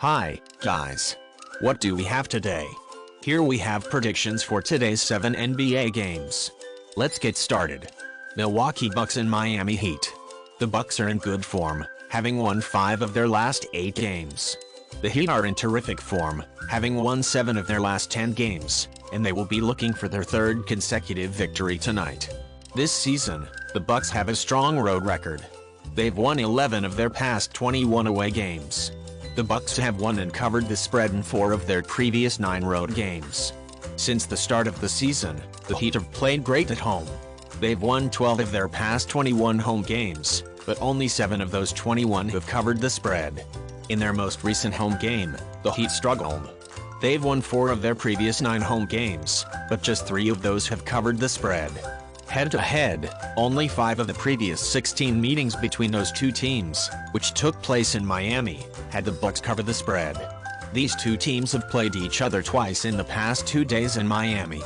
Hi, guys. What do we have today? Here we have predictions for today's 7 NBA games. Let's get started. Milwaukee Bucks and Miami Heat. The Bucks are in good form, having won 5 of their last 8 games. The Heat are in terrific form, having won 7 of their last 10 games, and they will be looking for their 3rd consecutive victory tonight. This season, the Bucks have a strong road record. They've won 11 of their past 21 away games. The Bucks have won and covered the spread in 4 of their previous 9 road games. Since the start of the season, the Heat have played great at home. They've won 12 of their past 21 home games, but only 7 of those 21 have covered the spread. In their most recent home game, the Heat struggled. They've won 4 of their previous 9 home games, but just 3 of those have covered the spread. Head-to-head, only 5 of the previous 16 meetings between those two teams, which took place in Miami, had the Bucks cover the spread. These two teams have played each other twice in the past 2 days in Miami.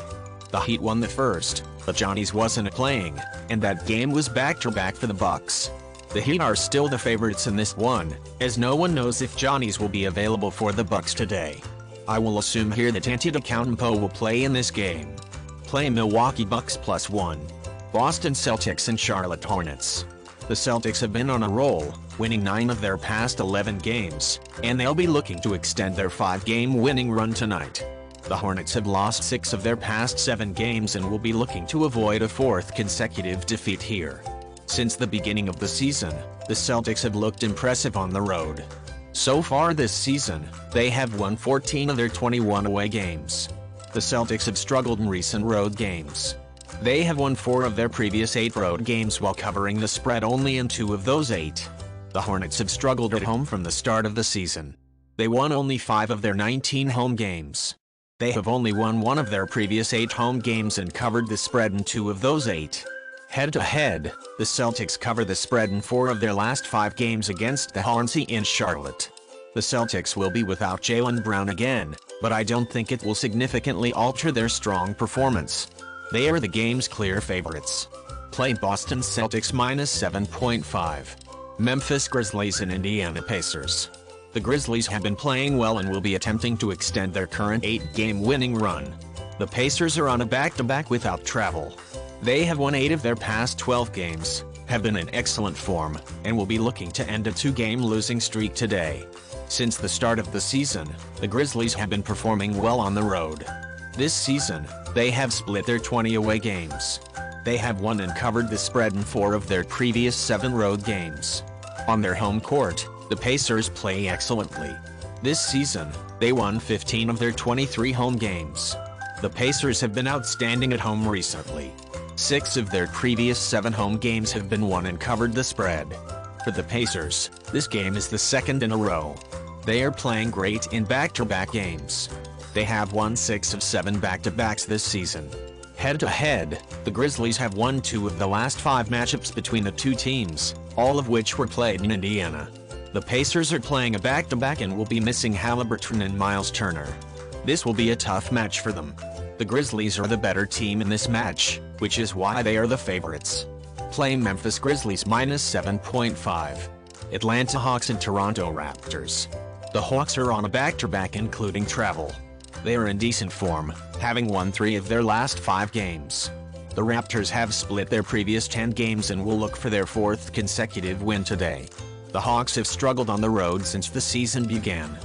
The Heat won the first, but Johnny's wasn't playing, and that game was back-to-back for the Bucks. The Heat are still the favorites in this one, as no one knows if Johnny's will be available for the Bucks today. I will assume here that Antetokounmpo will play in this game. Play Milwaukee Bucks +1. Boston Celtics and Charlotte Hornets. The Celtics have been on a roll, winning 9 of their past 11 games, and they'll be looking to extend their 5-game winning run tonight. The Hornets have lost 6 of their past 7 games and will be looking to avoid a 4th consecutive defeat here. Since the beginning of the season, the Celtics have looked impressive on the road. So far this season, they have won 14 of their 21 away games. The Celtics have struggled in recent road games. They have won 4 of their previous 8 road games while covering the spread only in 2 of those 8. The Hornets have struggled at home from the start of the season. They won only 5 of their 19 home games. They have only won 1 of their previous 8 home games and covered the spread in 2 of those 8. Head-to-head, the Celtics cover the spread in 4 of their last 5 games against the Hornets in Charlotte. The Celtics will be without Jaylen Brown again, but I don't think it will significantly alter their strong performance. They are the game's clear favorites. Play Boston Celtics -7.5. Memphis Grizzlies and Indiana Pacers. The Grizzlies have been playing well and will be attempting to extend their current 8-game winning run. The Pacers are on a back-to-back without travel. They have won 8 of their past 12 games, have been in excellent form, and will be looking to end a 2-game losing streak today. Since the start of the season, the Grizzlies have been performing well on the road. This season, they have split their 20 away games. They have won and covered the spread in 4 of their previous 7 road games. On their home court, the Pacers play excellently. This season, they won 15 of their 23 home games. The Pacers have been outstanding at home recently. 6 of their previous 7 home games have been won and covered the spread. For the Pacers, this game is the 2nd in a row. They are playing great in back-to-back games. They have won 6 of 7 back-to-backs this season. Head-to-head, the Grizzlies have won 2 of the last 5 matchups between the two teams, all of which were played in Indiana. The Pacers are playing a back-to-back and will be missing Halliburton and Miles Turner. This will be a tough match for them. The Grizzlies are the better team in this match, which is why they are the favorites. Play Memphis Grizzlies -7.5. Atlanta Hawks and Toronto Raptors. The Hawks are on a back-to-back including travel. They are in decent form, having won 3 of their last 5 games. The Raptors have split their previous 10 games and will look for their 4th consecutive win today. The Hawks have struggled on the road since the season began.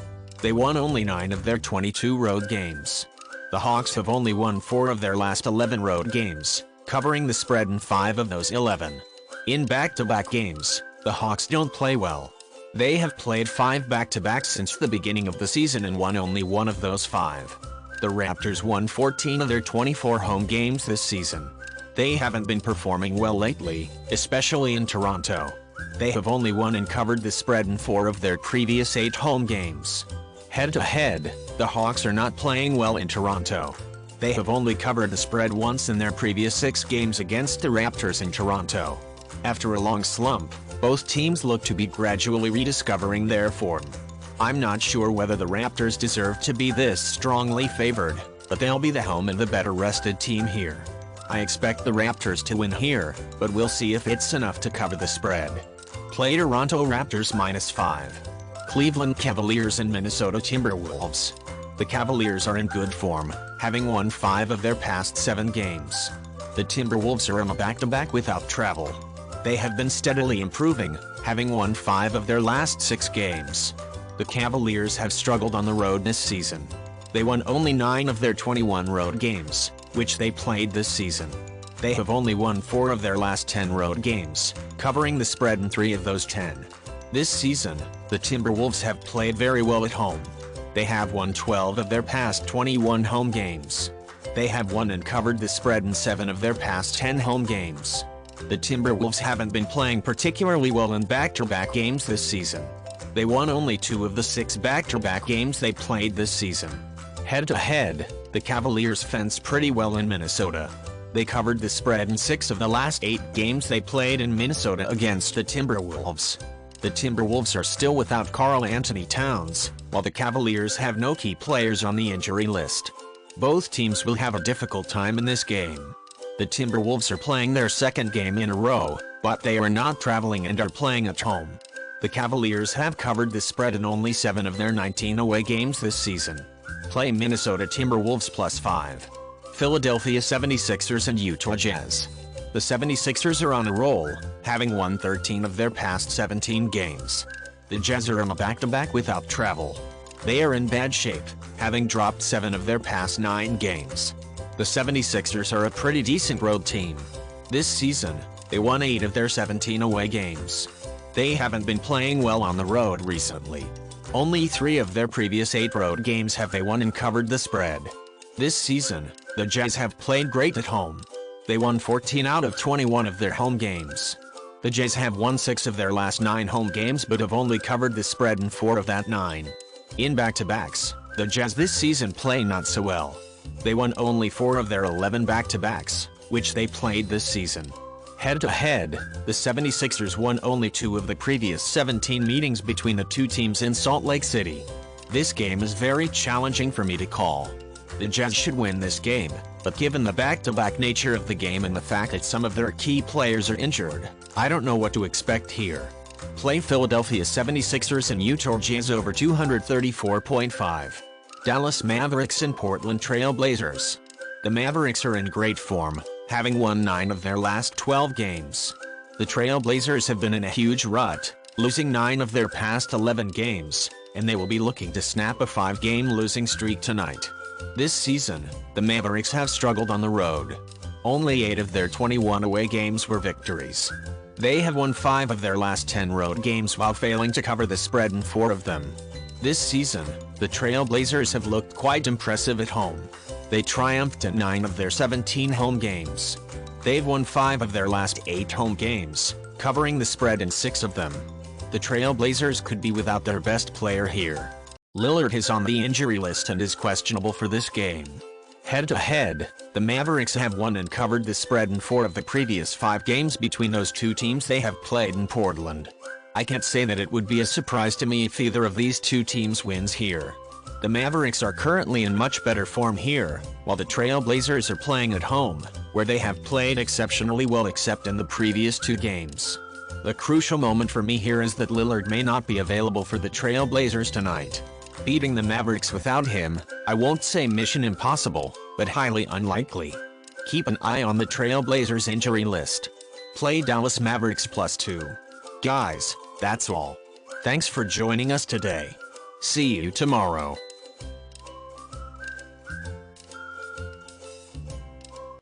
They won only 9 of their 22 road games. The Hawks have only won 4 of their last 11 road games, covering the spread in 5 of those 11. In back-to-back games, the Hawks don't play well. They have played 5 back-to-backs since the beginning of the season and won only 1 of those 5. The Raptors won 14 of their 24 home games this season. They haven't been performing well lately, especially in Toronto. They have only won and covered the spread in 4 of their previous 8 home games. Head-to-head, the Hawks are not playing well in Toronto. They have only covered the spread once in their previous 6 games against the Raptors in Toronto. After a long slump, both teams look to be gradually rediscovering their form. I'm not sure whether the Raptors deserve to be this strongly favored, but they'll be the home and the better rested team here. I expect the Raptors to win here, but we'll see if it's enough to cover the spread. Play Toronto Raptors -5. Cleveland Cavaliers and Minnesota Timberwolves. The Cavaliers are in good form, having won 5 of their past 7 games. The Timberwolves are on a back-to-back without travel. They have been steadily improving, having won 5 of their last 6 games. The Cavaliers have struggled on the road this season. They won only 9 of their 21 road games, which they played this season. They have only won 4 of their last 10 road games, covering the spread in 3 of those 10. This season, the Timberwolves have played very well at home. They have won 12 of their past 21 home games. They have won and covered the spread in 7 of their past 10 home games. The Timberwolves haven't been playing particularly well in back-to-back games this season. They won only 2 of the 6 back-to-back games they played this season. Head-to-head, the Cavaliers fenced pretty well in Minnesota. They covered the spread in 6 of the last 8 games they played in Minnesota against the Timberwolves. The Timberwolves are still without Karl Anthony Towns, while the Cavaliers have no key players on the injury list. Both teams will have a difficult time in this game. The Timberwolves are playing their 2nd game in a row, but they are not traveling and are playing at home. The Cavaliers have covered the spread in only 7 of their 19 away games this season. Play Minnesota Timberwolves +5. Philadelphia 76ers and Utah Jazz. The 76ers are on a roll, having won 13 of their past 17 games. The Jazz are on a back-to-back without travel. They are in bad shape, having dropped 7 of their past 9 games. The 76ers are a pretty decent road team. This season, they won 8 of their 17 away games. They haven't been playing well on the road recently. Only 3 of their previous 8 road games have they won and covered the spread. This season, the Jazz have played great at home. They won 14 out of 21 of their home games. The Jazz have won 6 of their last 9 home games but have only covered the spread in 4 of that 9. In back-to-backs, the Jazz this season play not so well. They won only 4 of their 11 back-to-backs, which they played this season. Head-to-head, the 76ers won only 2 of the previous 17 meetings between the 2 teams in Salt Lake City. This game is very challenging for me to call. The Jazz should win this game, but given the back-to-back nature of the game and the fact that some of their key players are injured, I don't know what to expect here. Play Philadelphia 76ers and Utah Jazz over 234.5. Dallas Mavericks and Portland Trailblazers. The Mavericks are in great form, having won 9 of their last 12 games. The Trailblazers have been in a huge rut, losing 9 of their past 11 games, and they will be looking to snap a 5-game losing streak tonight. This season, the Mavericks have struggled on the road. Only 8 of their 21 away games were victories. They have won 5 of their last 10 road games while failing to cover the spread in 4 of them. This season, the Trailblazers have looked quite impressive at home. They triumphed in 9 of their 17 home games. They've won 5 of their last 8 home games, covering the spread in 6 of them. The Trailblazers could be without their best player here. Lillard is on the injury list and is questionable for this game. Head-to-head, the Mavericks have won and covered the spread in 4 of the previous 5 games between those 2 teams they have played in Portland. I can't say that it would be a surprise to me if either of these 2 teams wins here. The Mavericks are currently in much better form here, while the Trailblazers are playing at home, where they have played exceptionally well except in the previous 2 games. The crucial moment for me here is that Lillard may not be available for the Trailblazers tonight. Beating the Mavericks without him, I won't say mission impossible, but highly unlikely. Keep an eye on the Trailblazers injury list. Play Dallas Mavericks +2. Guys, that's all. Thanks for joining us today. See you tomorrow.